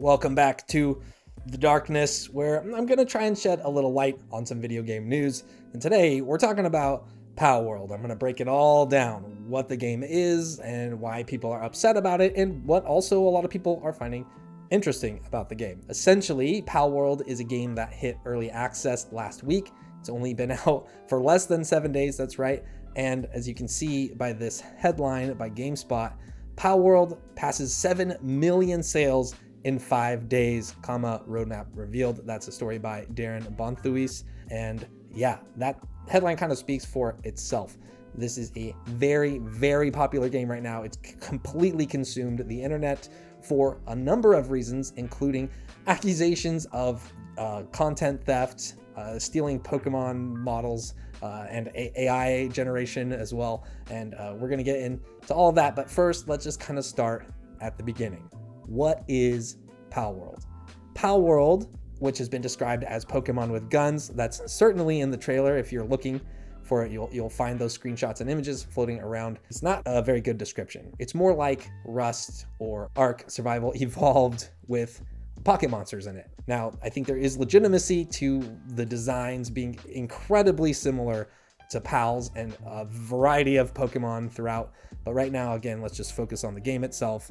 Welcome back to the darkness, where I'm going to try and shed a little light on some video game news. And today we're talking about Palworld. I'm going to break it all down, what the game is and why people are upset about it, and what also a lot of people are finding interesting about the game. Essentially, Palworld is a game that hit early access last week. It's only been out for less than 7 days, that's right. And as you can see by this headline by GameSpot, Palworld passes 7 million sales in 5 days, roadmap revealed. That's a story by Darren Bonthuis. And yeah, that headline kind of speaks for itself. This is a very, very popular game right now. It's completely consumed the internet for a number of reasons, including accusations of content theft, stealing Pokemon models, and AI generation as well. And we're gonna get into all of that. But first, let's just kind of start at the beginning. What is Palworld? Palworld, which has been described as Pokemon with guns, that's certainly in the trailer. If you're looking for it, you'll find those screenshots and images floating around. It's not a very good description. It's more like Rust or Ark Survival evolved with pocket monsters in it. Now, I think there is legitimacy to the designs being incredibly similar to Pals and a variety of Pokemon throughout. But right now, again, let's just focus on the game itself.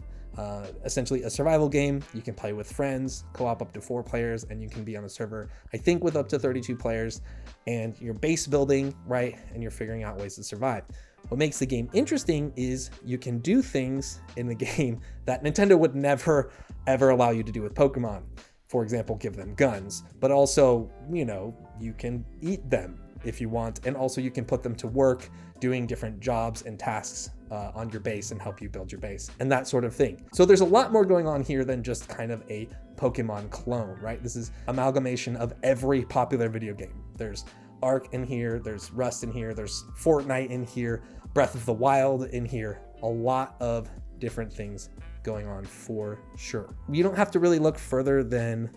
Essentially a survival game. You can play with friends, co-op up to 4 players, and you can be on a server, I think, with up to 32 players, and you're base building, right? And you're figuring out ways to survive. What makes the game interesting is you can do things in the game that Nintendo would never, ever allow you to do with Pokemon. For example, give them guns, but also, you can eat them if you want, and also you can put them to work doing different jobs and tasks on your base and help you build your base and that sort of thing. So there's a lot more going on here than just kind of a Pokemon clone, right? This is amalgamation of every popular video game. There's Ark in here, there's Rust in here, there's Fortnite in here, Breath of the Wild in here, a lot of different things going on for sure. You don't have to really look further than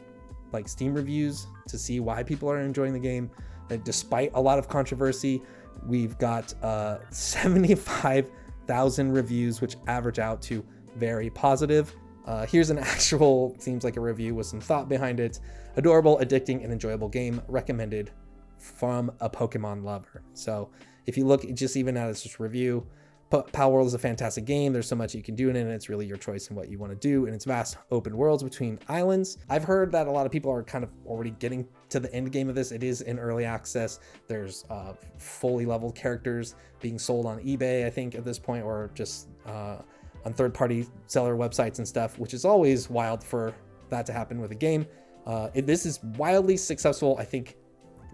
like Steam reviews to see why people are enjoying the game. And despite a lot of controversy, we've got 75,000 reviews, which average out to very positive. Here's an actual, seems like a review with some thought behind it. Adorable, addicting, and enjoyable game recommended from a Pokemon lover. So if you look just even at this review, Palworld is a fantastic game. There's so much you can do in it, and it's really your choice in what you want to do. And it's vast open worlds between islands. I've heard that a lot of people are kind of already getting to the end game of this. It is in early access. There's fully leveled characters being sold on eBay, I think, at this point, or just on third-party seller websites and stuff, which is always wild for that to happen with a game. This is wildly successful, I think,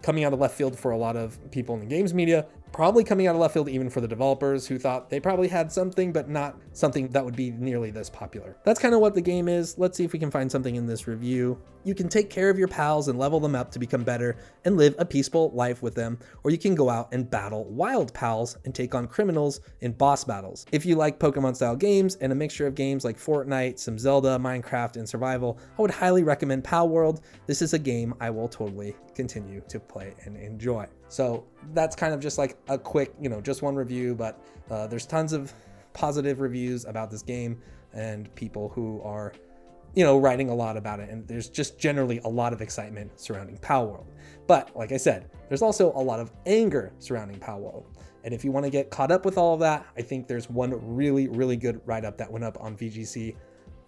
coming out of left field for a lot of people in the games media, probably coming out of left field even for the developers who thought they probably had something, but not something that would be nearly this popular. That's kind of what the game is. Let's see if we can find something in this review. You can take care of your pals and level them up to become better and live a peaceful life with them, or you can go out and battle wild pals and take on criminals in boss battles. If you like Pokemon style games and a mixture of games like Fortnite, some Zelda, Minecraft, and survival, I would highly recommend Palworld. This is a game I will totally continue to play and enjoy. So that's kind of just like a quick, just one review, but there's tons of positive reviews about this game and people who are, writing a lot about it. And there's just generally a lot of excitement surrounding Palworld. But like I said, there's also a lot of anger surrounding Palworld. And if you want to get caught up with all of that, I think there's one really, really good write-up that went up on VGC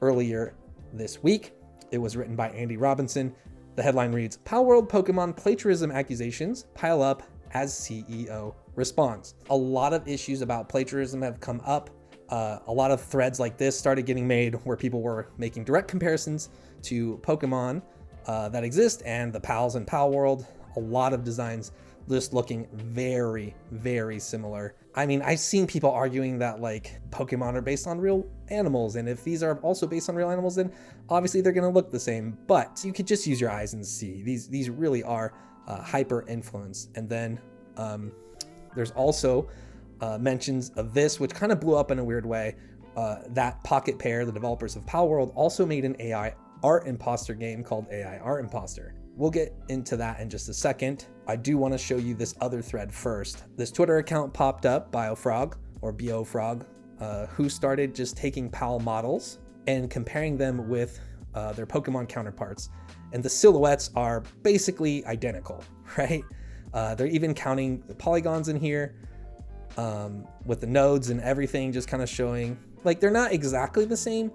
earlier this week. It was written by Andy Robinson. The headline reads, Palworld Pokemon plagiarism accusations pile up as CEO responds. A lot of issues about plagiarism have come up. A lot of threads like this started getting made where people were making direct comparisons to Pokemon that exist and the Pals in Palworld. A lot of designs just looking very, very similar. I mean, I've seen people arguing that like Pokemon are based on real animals, and if these are also based on real animals, then obviously they're gonna look the same, but you could just use your eyes and see. These really are hyper influenced. And then there's also mentions of this, which kind of blew up in a weird way, that Pocketpair, the developers of Palworld, also made an AI art imposter game called AI Art Imposter. We'll get into that in just a second. I do want to show you this other thread first. This Twitter account popped up, BioFrog, or BioFrog, who started just taking PAL models and comparing them with their Pokemon counterparts, and the silhouettes are basically identical, right? They're even counting the polygons in here with the nodes and everything, just kind of showing like they're not exactly the same,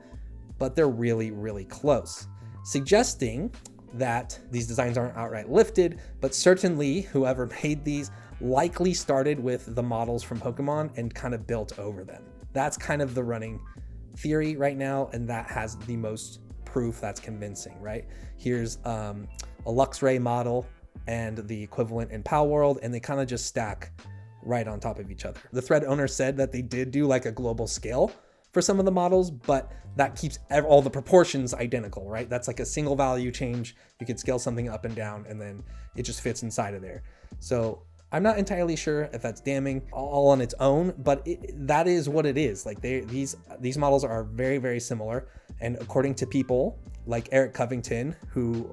but they're really, really close, suggesting that these designs aren't outright lifted, but certainly whoever made these likely started with the models from Pokemon and kind of built over them. That's kind of the running theory right now, and that has the most proof that's convincing, right? Here's a Luxray model and the equivalent in Palworld, and they kind of just stack right on top of each other. The thread owner said that they did do like a global scale for some of the models, but that keeps all the proportions identical, right? That's like a single value change. You could scale something up and down, and then it just fits inside of there. So I'm not entirely sure if that's damning all on its own, but that is what it is. Like these models are very, very similar. And according to people like Eric Covington, who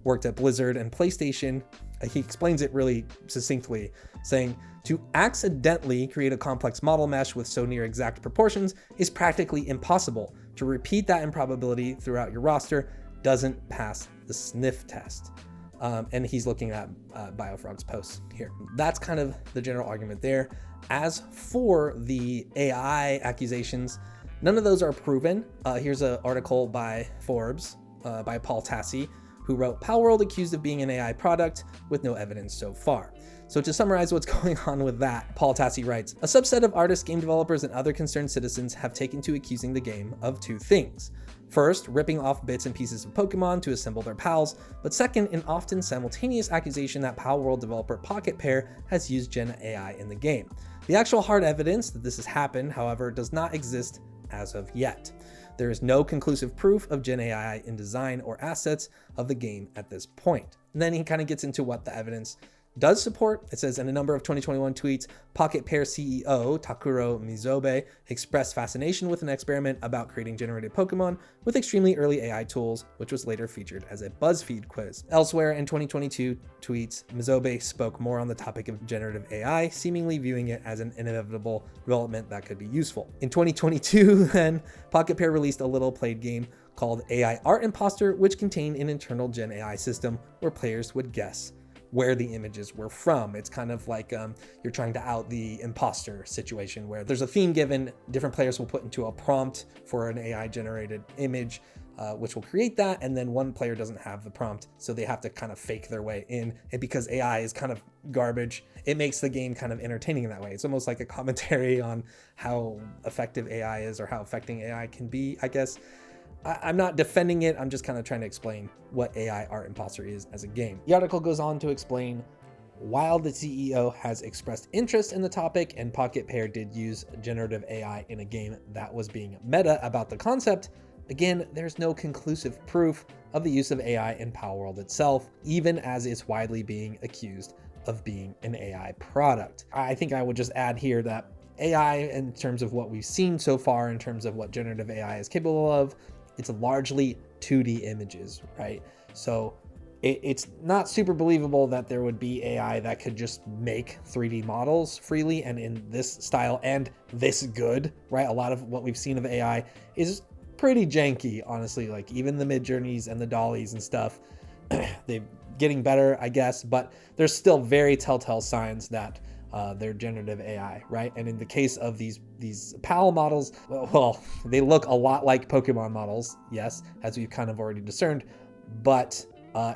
worked at Blizzard and PlayStation, he explains it really succinctly, saying, to accidentally create a complex model mesh with so near exact proportions is practically impossible. To repeat that improbability throughout your roster doesn't pass the sniff test. And he's looking at Biofrog's posts here. That's kind of the general argument there. As for the AI accusations, none of those are proven. Here's an article by Forbes by Paul Tassi, who wrote, Palworld accused of being an AI product with no evidence so far. So to summarize what's going on with that, Paul Tassi writes, a subset of artists, game developers, and other concerned citizens have taken to accusing the game of two things. First, ripping off bits and pieces of Pokemon to assemble their pals, but second, an often simultaneous accusation that Palworld developer Pocketpair has used Gen AI in the game. The actual hard evidence that this has happened, however, does not exist as of yet. There is no conclusive proof of Gen AI in design or assets of the game at this point. And then he kind of gets into what the evidence does support. It says in a number of 2021 tweets, Pocketpair CEO Takuro Mizobe expressed fascination with an experiment about creating generated Pokemon with extremely early AI tools, which was later featured as a BuzzFeed quiz. Elsewhere in 2022 tweets, Mizobe spoke more on the topic of generative AI, seemingly viewing it as an inevitable development that could be useful. In 2022, then, Pocketpair released a little played game called AI Art Imposter, which contained an internal Gen AI system where players would guess where the images were from. It's kind of like you're trying to out the imposter situation where there's a theme given, different players will put into a prompt for an AI generated image, which will create that, and then one player doesn't have the prompt, so they have to kind of fake their way in. And because AI is kind of garbage, it makes the game kind of entertaining in that way. It's almost like a commentary on how effective AI is, or how affecting AI can be, I guess. I'm not defending it, I'm just kind of trying to explain what AI Art Imposter is as a game. The article goes on to explain, while the CEO has expressed interest in the topic and Pocketpair did use generative AI in a game that was being meta about the concept, again, there's no conclusive proof of the use of AI in Palworld itself, even as it's widely being accused of being an AI product. I think I would just add here that AI, in terms of what we've seen so far, in terms of what generative AI is capable of, it's largely 2D images, right? So it's not super believable that there would be AI that could just make 3D models freely and in this style and this good, right? A lot of what we've seen of AI is pretty janky, honestly. Like even the Midjourneys and the Dollies and stuff, they're getting better, I guess, but there's still very telltale signs that they're generative AI, right? And in the case of these PAL models, well, they look a lot like Pokemon models, yes, as we've kind of already discerned, but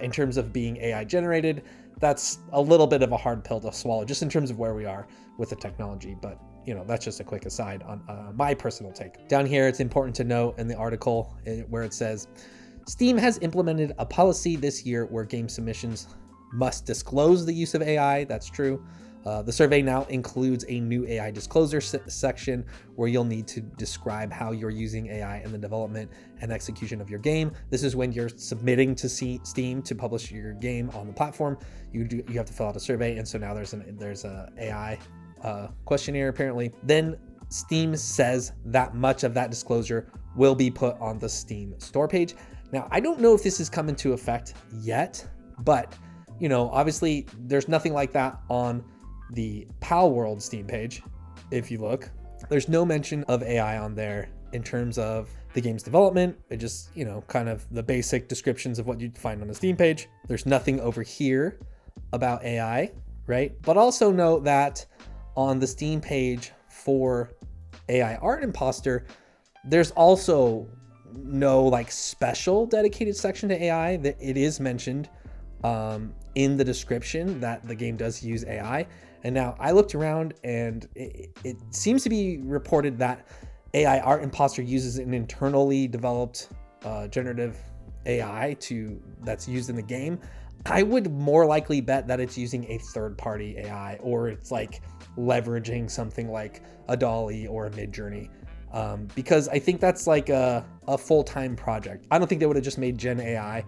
in terms of being AI generated, that's a little bit of a hard pill to swallow, just in terms of where we are with the technology. But you know, that's just a quick aside on my personal take. Down here, it's important to note in the article where it says, Steam has implemented a policy this year where game submissions must disclose the use of AI. That's true. The survey now includes a new AI disclosure section where you'll need to describe how you're using AI in the development and execution of your game. This is when you're submitting to Steam to publish your game on the platform. You have to fill out a survey, and so now there's a AI questionnaire apparently. Then Steam says that much of that disclosure will be put on the Steam store page. Now, I don't know if this has come into effect yet, but you know, obviously there's nothing like that on the Palworld Steam page. If you look, there's no mention of AI on there in terms of the game's development. It just, kind of the basic descriptions of what you'd find on the Steam page. There's nothing over here about AI, right? But also note that on the Steam page for AI Art Imposter, there's also no like special dedicated section to AI. That it is mentioned in the description that the game does use AI. And now I looked around and it seems to be reported that AI Art Imposter uses an internally developed generative AI that's used in the game. I would more likely bet that it's using a third-party AI, or it's like leveraging something like a DALL-E or a Midjourney, because I think that's like a full-time project. I don't think they would have just made Gen AI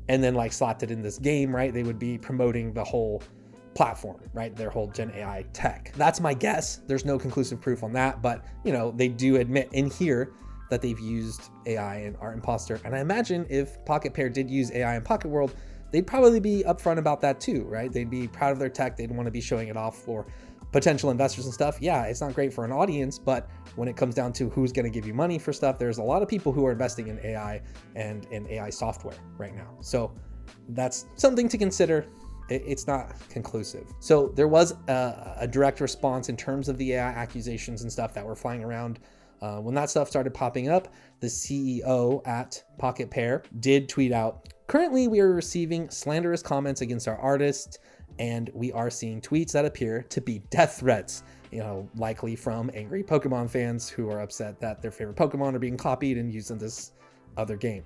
and then like slapped it in this game, right? They would be promoting the whole platform, right? Their whole Gen AI tech. That's my guess. There's no conclusive proof on that, but they do admit in here that they've used AI in Art Imposter. And I imagine if Pocketpair did use AI in Pocketworld, they'd probably be upfront about that too, right? They'd be proud of their tech. They'd want to be showing it off for potential investors and stuff. Yeah, it's not great for an audience, but when it comes down to who's going to give you money for stuff, there's a lot of people who are investing in AI and in AI software right now. So that's something to consider. It's not conclusive. So there was a direct response in terms of the AI accusations and stuff that were flying around. When that stuff started popping up, the CEO at Pocketpair did tweet out, "Currently, we are receiving slanderous comments against our artists, and we are seeing tweets that appear to be death threats, likely from angry Pokemon fans who are upset that their favorite Pokemon are being copied and used in this other game.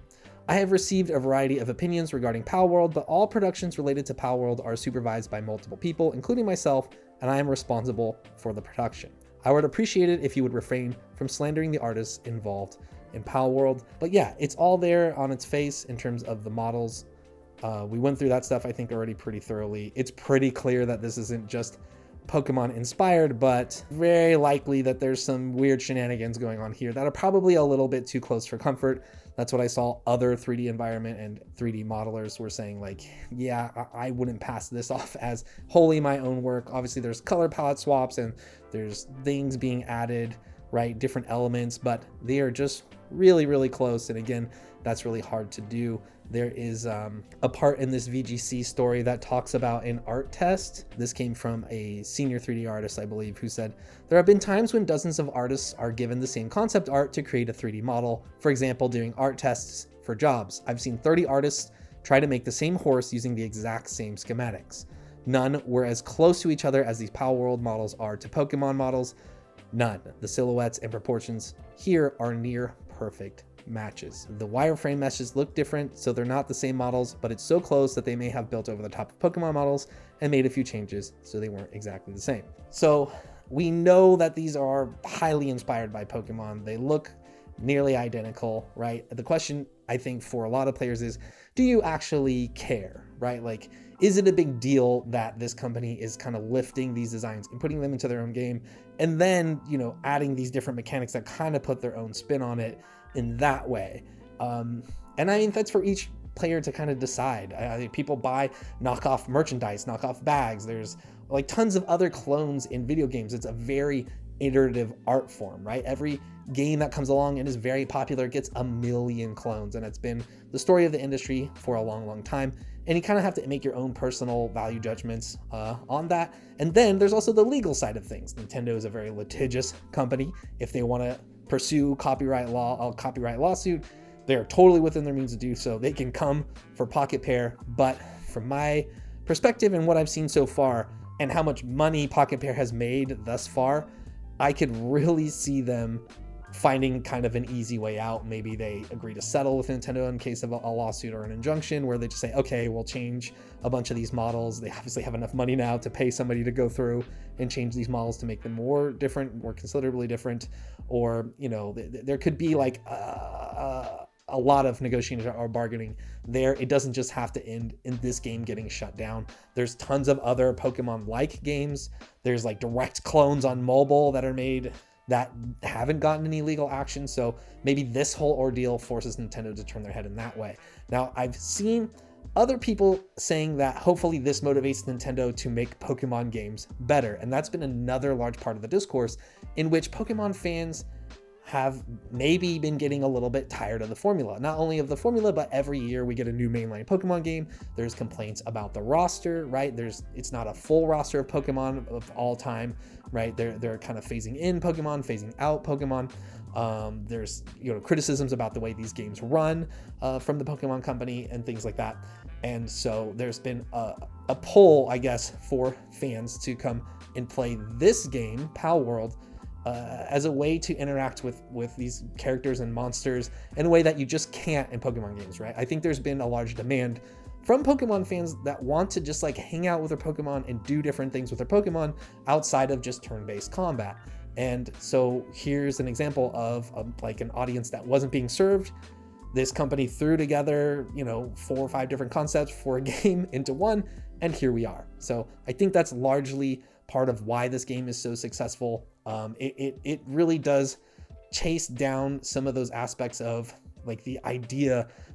I have received a variety of opinions regarding Palworld, but all productions related to Palworld are supervised by multiple people, including myself, and I am responsible for the production. I would appreciate it if you would refrain from slandering the artists involved in Palworld." But yeah, it's all there on its face in terms of the models. We went through that stuff, I think, already pretty thoroughly. It's pretty clear that this isn't just Pokemon inspired, but very likely that there's some weird shenanigans going on here that are probably a little bit too close for comfort. That's what I saw other 3D environment and 3D modelers were saying, like, yeah, I wouldn't pass this off as wholly my own work. Obviously there's color palette swaps and there's things being added, right? Different elements, but they are just really, really close. And again, that's really hard to do. There is a part in this VGC story that talks about an art test. This came from a senior 3D artist, I believe, who said, "There have been times when dozens of artists are given the same concept art to create a 3D model. For example, during art tests for jobs. I've seen 30 artists try to make the same horse using the exact same schematics. None were as close to each other as these Palworld models are to Pokemon models. None. The silhouettes and proportions here are near perfect matches. The wireframe meshes look different, so they're not the same models, but it's so close that they may have built over the top of Pokemon models and made a few changes so they weren't exactly the same." So we know that these are highly inspired by Pokemon. They look nearly identical, right? The question, I think, for a lot of players is, do you actually care, right? Like, is it a big deal that this company is kind of lifting these designs and putting them into their own game, and then, adding these different mechanics that kind of put their own spin on it in that way? And I mean, that's for each player to kind of decide. I think people buy knockoff merchandise, knockoff bags. There's like tons of other clones in video games. It's a very iterative art form, right? Every game that comes along and is very popular gets a million clones, and it's been the story of the industry for a long, long time. And you kind of have to make your own personal value judgments on that. And then there's also the legal side of things. Nintendo is a very litigious company. If they want to pursue copyright lawsuit, they're totally within their means to do so. They can come for Pocketpair, but from my perspective and what I've seen so far and how much money Pocketpair has made thus far, I could really see them finding kind of an easy way out. Maybe they agree to settle with Nintendo in case of a lawsuit or an injunction, where they just say, okay, we'll change a bunch of these models. They obviously have enough money now to pay somebody to go through and change these models to make them more different, more considerably different. Or, there could be like a lot of negotiating or bargaining there. It doesn't just have to end in this game getting shut down. There's tons of other Pokemon-like games. There's like direct clones on mobile that are made that haven't gotten any legal action. So maybe this whole ordeal forces Nintendo to turn their head in that way. Now, I've seen other people saying that hopefully this motivates Nintendo to make Pokemon games better. And that's been another large part of the discourse, in which Pokemon fans have maybe been getting a little bit tired of the formula. Not only of the formula, but every year we get a new mainline Pokemon game. There's complaints about the roster, right? It's not a full roster of Pokemon of all time, right? They're kind of phasing in Pokemon, phasing out Pokemon. There's criticisms about the way these games run from the Pokemon Company and things like that. And so there's been a pull, I guess, for fans to come and play this game, Palworld, as a way to interact with these characters and monsters in a way that you just can't in Pokemon games, right? I think there's been a large demand from Pokemon fans that want to just like hang out with their Pokemon and do different things with their Pokemon outside of just turn-based combat. And so here's an example of like an audience that wasn't being served. This company threw together, 4 or 5 different concepts for a game into one, and here we are. So I think that's largely part of why this game is so successful. It really does chase down some of those aspects of like the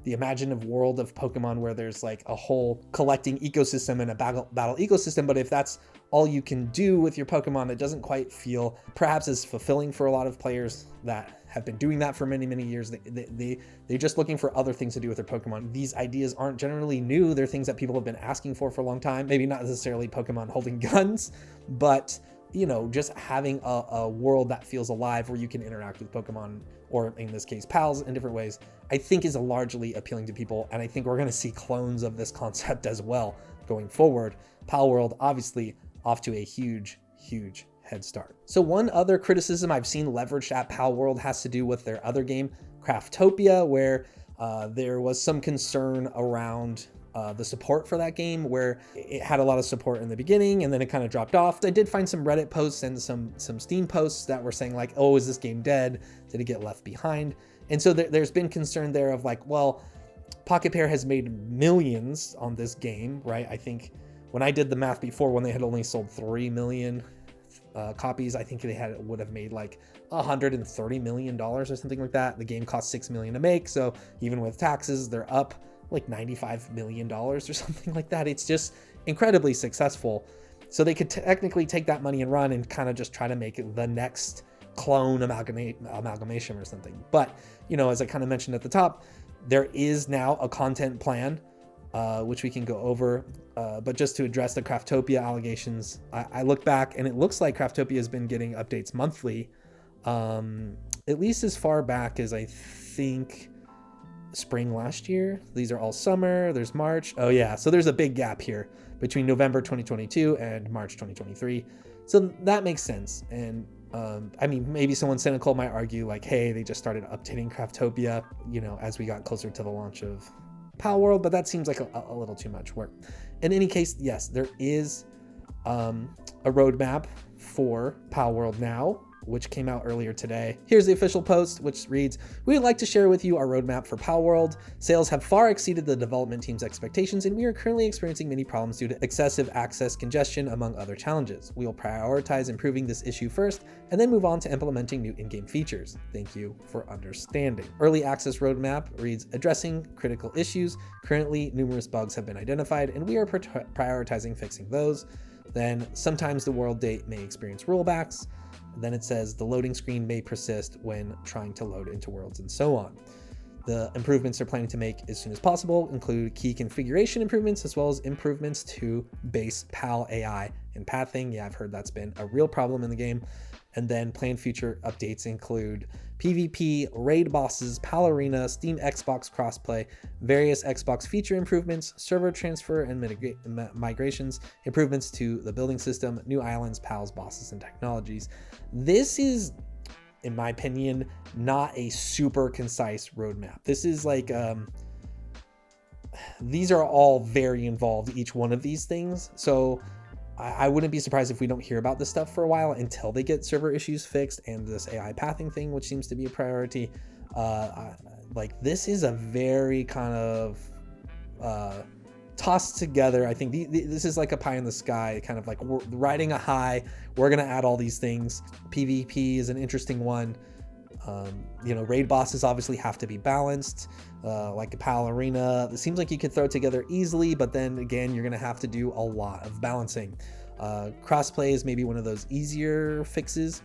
imaginative world of Pokemon, where there's like a whole collecting ecosystem and a battle ecosystem. But if that's all you can do with your Pokemon, it doesn't quite feel perhaps as fulfilling for a lot of players that have been doing that for many, many years. They're just looking for other things to do with their Pokemon. These ideas aren't generally new. They're things that people have been asking for a long time. Maybe not necessarily Pokemon holding guns, but just having a world that feels alive where you can interact with Pokemon, or in this case, pals, in different ways, I think is largely appealing to people. And I think we're going to see clones of this concept as well going forward. Palworld, obviously, off to a huge, huge head start. So one other criticism I've seen leveraged at Palworld has to do with their other game, Craftopia, where there was some concern around the support for that game, where it had a lot of support in the beginning and then it kind of dropped off. I did find some Reddit posts and some Steam posts that were saying like, oh, is this game dead? Did it get left behind? And so there's been concern there of like, well, Pocketpair has made millions on this game, right? I think when I did the math before, when they had only sold 3 million copies, I think would have made like $130 million or something like that. The game cost $6 million to make, so even with taxes, they're up like $95 million or something like that. It's just incredibly successful. So they could technically take that money and run and kind of just try to make it the next clone amalgamation or something. But, as I kind of mentioned at the top, there is now a content plan, which we can go over. But just to address the Craftopia allegations, I look back and it looks like Craftopia has been getting updates monthly, at least as far back as I think spring last year. These are all summer. There's March. Oh yeah, so there's a big gap here between November 2022 and March 2023. So that makes sense. And I mean, maybe someone cynical might argue like, hey, they just started updating Craftopia, as we got closer to the launch of Palworld, but that seems like a little too much work. In any case, yes, there is a roadmap for Palworld now, which came out earlier today. Here's the official post, which reads, "We would like to share with you our roadmap for Palworld. Sales have far exceeded the development team's expectations, and we are currently experiencing many problems due to excessive access congestion, among other challenges. We will prioritize improving this issue first, and then move on to implementing new in-game features. Thank you for understanding." Early access roadmap reads, "Addressing critical issues. Currently, numerous bugs have been identified, and we are prioritizing fixing those. Then, sometimes the world date may experience rollbacks. Then it says the loading screen may persist when trying to load into worlds," and so on. The improvements they're planning to make as soon as possible include key configuration improvements, as well as improvements to base PAL AI and pathing. Yeah, I've heard that's been a real problem in the game. And then planned future updates include PvP, raid bosses, PAL Arena, Steam Xbox crossplay, various Xbox feature improvements, server transfer and migrations, improvements to the building system, new islands, PALs, bosses, and technologies. This is, in my opinion, not a super concise roadmap. This is like, these are all very involved, each one of these things. So I wouldn't be surprised if we don't hear about this stuff for a while until they get server issues fixed and this AI pathing thing, which seems to be a priority. Like, this is a very kind of tossed together. I think this is like a pie in the sky, kind of like we're riding a high. We're going to add all these things. PvP is an interesting one. Raid bosses obviously have to be balanced, like a PAL Arena. It seems like you could throw it together easily, but then again, you're going to have to do a lot of balancing. Crossplay is maybe one of those easier fixes.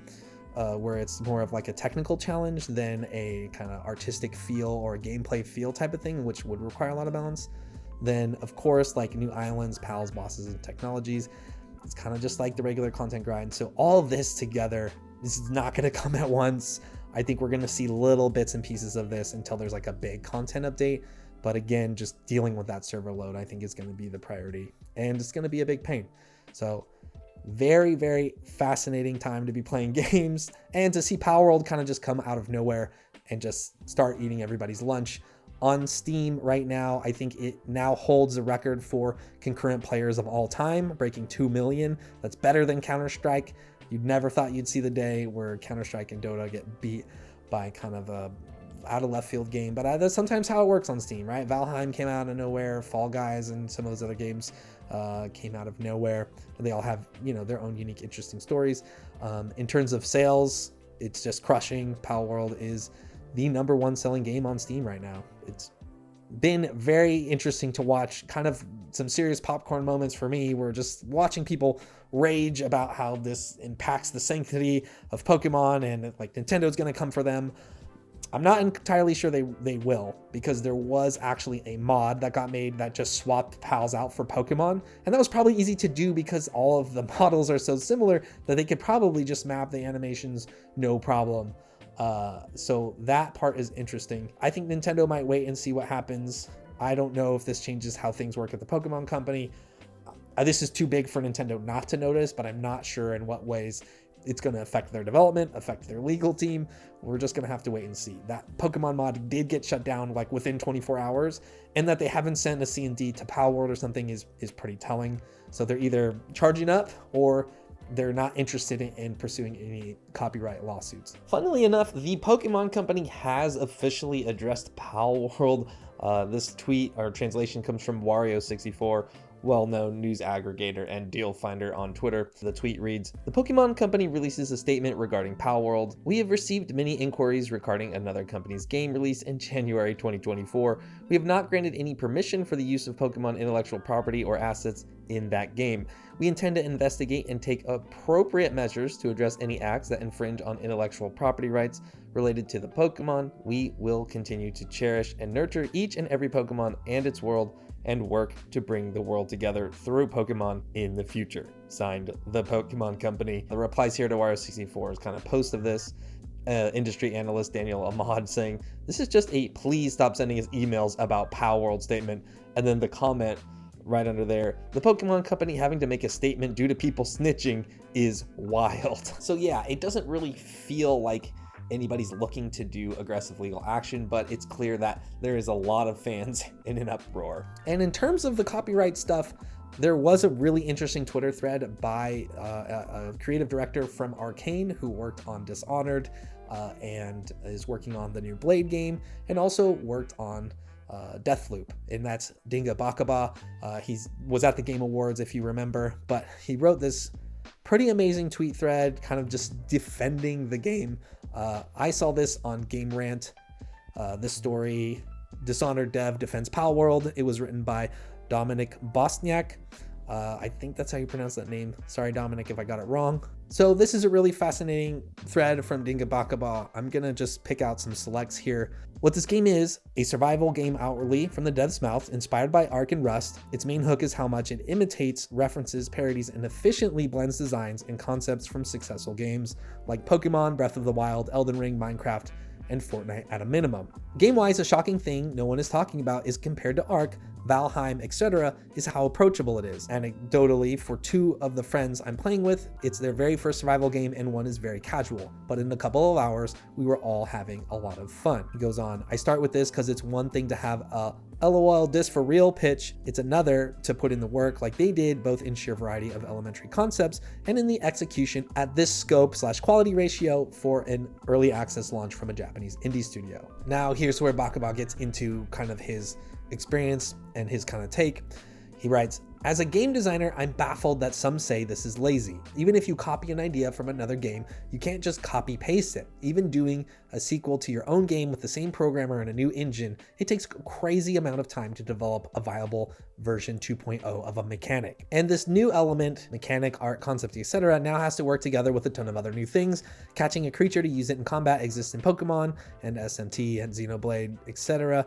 where it's more of like a technical challenge than a kind of artistic feel or a gameplay feel type of thing, which would require a lot of balance. Then of course, like new islands, pals, bosses, and technologies. It's kind of just like the regular content grind. So all of this together, this is not going to come at once. I think we're going to see little bits and pieces of this until there's like a big content update. But again, just dealing with that server load, I think is going to be the priority, and it's going to be a big pain. So very, very fascinating time to be playing games, and to see Palworld kind of just come out of nowhere and just start eating everybody's lunch. On Steam right now, I think it now holds the record for concurrent players of all time, breaking 2 million. That's better than Counter-Strike. You'd never thought you'd see the day where Counter-Strike and Dota get beat by kind of a out of left field game, but that's sometimes how it works on Steam, right? Valheim came out of nowhere, Fall Guys and some of those other games came out of nowhere. They all have, you know, their own unique, interesting stories. In terms of sales, it's just crushing. Palworld is the #1 selling game on Steam right now. It's been very interesting to watch, kind of some serious popcorn moments for me. We're just watching people rage about how this impacts the sanctity of Pokemon and like Nintendo's going to come for them. I'm not entirely sure they will, because there was actually a mod that got made that just swapped pals out for Pokemon, and that was probably easy to do because all of the models are so similar that they could probably just map the animations no problem. So that part is interesting. I think Nintendo might wait and see what happens. I don't know if this changes how things work at the Pokemon Company. This is too big for Nintendo not to notice, but I'm not sure in what ways it's going to affect their development, affect their legal team. We're just going to have to wait and see. That Pokemon mod did get shut down like within 24 hours, and that they haven't sent a C&D to Palworld or something is pretty telling. So they're either charging up or they're not interested in pursuing any copyright lawsuits. Funnily enough, the Pokemon Company has officially addressed Palworld. This tweet or translation comes from Wario64, well-known news aggregator and deal finder on Twitter. The tweet reads, "The Pokemon Company releases a statement regarding Palworld. We have received many inquiries regarding another company's game release in January 2024. We have not granted any permission for the use of Pokemon intellectual property or assets in that game. We intend to investigate and take appropriate measures to address any acts that infringe on intellectual property rights related to the Pokemon. We will continue to cherish and nurture each and every Pokemon and its world, and work to bring the world together through Pokemon in the future. Signed, the Pokemon Company." The replies here to Wario64's kind of post of this. Industry analyst Daniel Ahmad saying, "This is just a please stop sending us emails about Palworld statement." And then the comment right under there, "The Pokemon Company having to make a statement due to people snitching is wild." So yeah, it doesn't really feel like anybody's looking to do aggressive legal action, but it's clear that there is a lot of fans in an uproar. And in terms of the copyright stuff, there was a really interesting Twitter thread by a creative director from Arcane who worked on Dishonored and is working on the new Blade game, and also worked on Deathloop, and that's Dinga Bakaba. He was at the Game Awards, if you remember, but he wrote this pretty amazing tweet thread kind of just defending the game. I saw this on Game Rant. This story, Dishonored dev defends Palworld. It was written by Dominic Bosniak. I think that's how you pronounce that name. Sorry, Dominic, if I got it wrong. So this is a really fascinating thread from Dinga Bakaba. I'm gonna just pick out some selects here. What this game is, a survival game outwardly from the dev's mouth, inspired by Ark and Rust. Its main hook is how much it imitates, references, parodies, and efficiently blends designs and concepts from successful games like Pokemon, Breath of the Wild, Elden Ring, Minecraft, and Fortnite at a minimum. Game-wise, a shocking thing no one is talking about is compared to Ark, Valheim, etc., is how approachable it is. Anecdotally, for two of the friends I'm playing with, it's their very first survival game and one is very casual. But in a couple of hours, we were all having a lot of fun. He goes on, "I start with this because it's one thing to have a LOL this for real pitch. It's another to put in the work like they did, both in sheer variety of elementary concepts and in the execution at this scope/quality ratio for an early access launch from a Japanese indie studio." Now here's where Bakaba gets into kind of his experience and his kind of take. He writes, As a game designer, I'm baffled that some say this is lazy. Even if you copy an idea from another game, you can't just copy paste it. Even doing a sequel to your own game with the same programmer and a new engine, it takes a crazy amount of time to develop a viable version 2.0 of a mechanic. And this new element, mechanic, art, concept, etc., now has to work together with a ton of other new things. Catching a creature to use it in combat exists in Pokemon and SMT and Xenoblade, etc.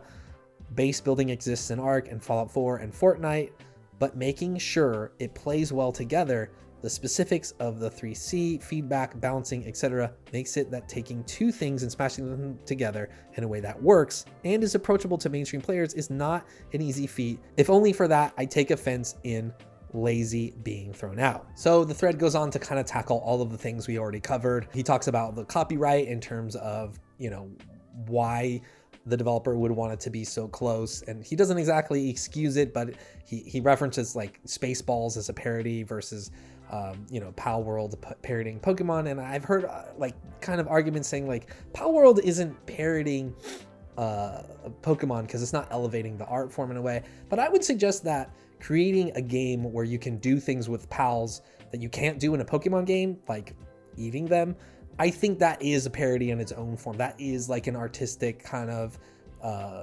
Base building exists in Ark and Fallout 4 and Fortnite. But making sure it plays well together, the specifics of the 3C, feedback, balancing, etc. makes it that taking two things and smashing them together in a way that works and is approachable to mainstream players is not an easy feat. If only for that, I take offense in lazy being thrown out. So the thread goes on to kind of tackle all of the things we already covered. He talks about the copyright in terms of, why the developer would want it to be so close, and he doesn't exactly excuse it, but he references like Spaceballs as a parody versus Palworld parodying Pokemon. And I've heard kind of arguments saying like Palworld isn't parodying Pokemon because it's not elevating the art form in a way, but I would suggest that creating a game where you can do things with pals that you can't do in a Pokemon game, like eating them, I think that is a parody in its own form. That is like an artistic kind of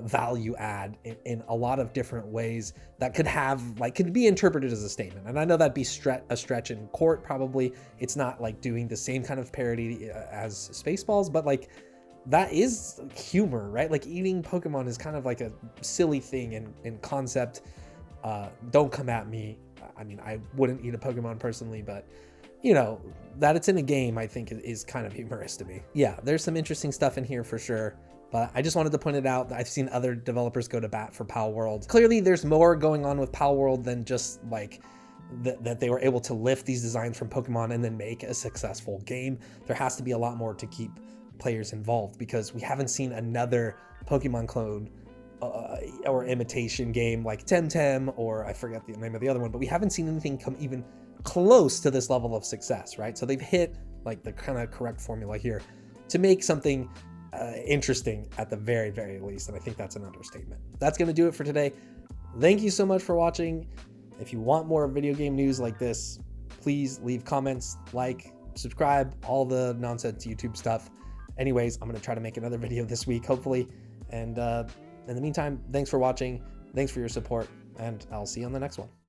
value add in a lot of different ways that could be interpreted as a statement. And I know that'd be a stretch in court, probably. It's not like doing the same kind of parody as Spaceballs, but like that is humor, right? Like eating Pokemon is kind of like a silly thing in concept. Don't come at me. I mean, I wouldn't eat a Pokemon personally, but that it's in a game, I think is kind of humorous to me. Yeah, there's some interesting stuff in here for sure, but I just wanted to point it out that I've seen other developers go to bat for Palworld. Clearly there's more going on with Palworld than just like that they were able to lift these designs from Pokemon and then make a successful game. There has to be a lot more to keep players involved, because we haven't seen another Pokemon clone or imitation game like Temtem, or I forget the name of the other one, but we haven't seen anything come even close to this level of success, right? So they've hit like the kind of correct formula here to make something interesting at the very, very least. And I think that's an understatement. That's going to do it for today. Thank you so much for watching. If you want more video game news like this, please leave comments, subscribe, all the nonsense YouTube stuff. Anyways, I'm going to try to make another video this week, hopefully. And in the meantime, thanks for watching. Thanks for your support, and I'll see you on the next one.